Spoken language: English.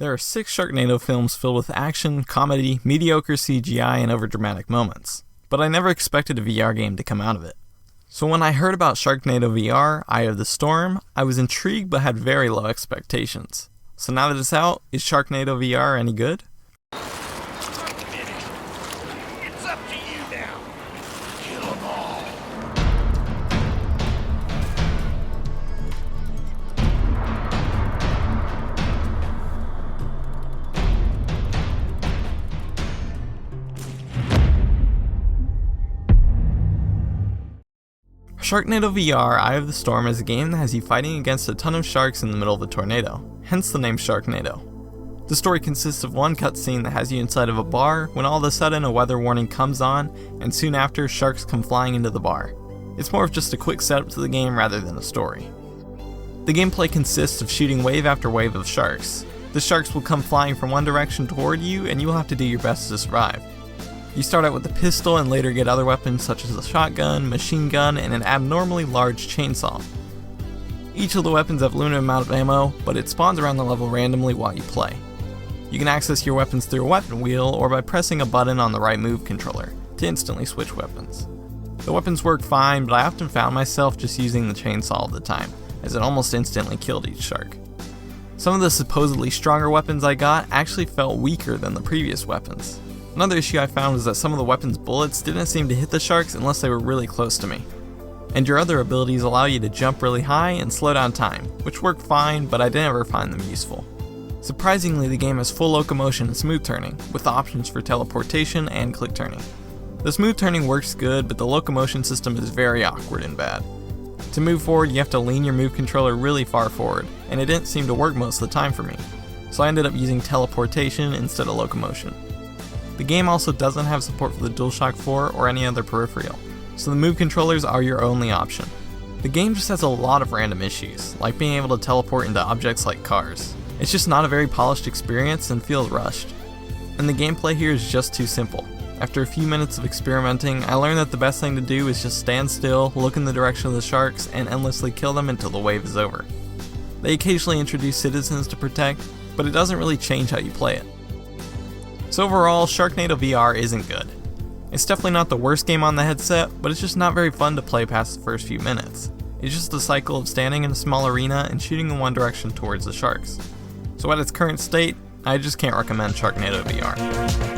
There are 6 Sharknado films filled with action, comedy, mediocre CGI, and overdramatic moments, but I never expected a VR game to come out of it. So when I heard about Sharknado VR, Eye of the Storm, I was intrigued but had very low expectations. So now that it's out, is Sharknado VR any good? It's up to you now. Kill them all. Sharknado VR Eye of the Storm is a game that has you fighting against a ton of sharks in the middle of a tornado, hence the name Sharknado. The story consists of one cutscene that has you inside of a bar when all of a sudden a weather warning comes on, and soon after sharks come flying into the bar. It's more of just a quick setup to the game rather than a story. The gameplay consists of shooting wave after wave of sharks. The sharks will come flying from one direction toward you, and you will have to do your best to survive. You start out with a pistol and later get other weapons such as a shotgun, machine gun, and an abnormally large chainsaw. Each of the weapons have a limited amount of ammo, but it spawns around the level randomly while you play. You can access your weapons through a weapon wheel or by pressing a button on the right move controller to instantly switch weapons. The weapons work fine, but I often found myself just using the chainsaw all the time, as it almost instantly killed each shark. Some of the supposedly stronger weapons I got actually felt weaker than the previous weapons. Another issue I found was that some of the weapons' bullets didn't seem to hit the sharks unless they were really close to me. And your other abilities allow you to jump really high and slow down time, which work fine, but I didn't ever find them useful. Surprisingly, the game has full locomotion and smooth turning, with options for teleportation and click turning. The smooth turning works good, but the locomotion system is very awkward and bad. To move forward, you have to lean your move controller really far forward, and it didn't seem to work most of the time for me, so I ended up using teleportation instead of locomotion. The game also doesn't have support for the DualShock 4 or any other peripheral, so the move controllers are your only option. The game just has a lot of random issues, like being able to teleport into objects like cars. It's just not a very polished experience and feels rushed. And the gameplay here is just too simple. After a few minutes of experimenting, I learned that the best thing to do is just stand still, look in the direction of the sharks, and endlessly kill them until the wave is over. They occasionally introduce citizens to protect, but it doesn't really change how you play it. So overall, Sharknado VR isn't good. It's definitely not the worst game on the headset, but it's just not very fun to play past the first few minutes. It's just a cycle of standing in a small arena and shooting in one direction towards the sharks. So at its current state, I just can't recommend Sharknado VR.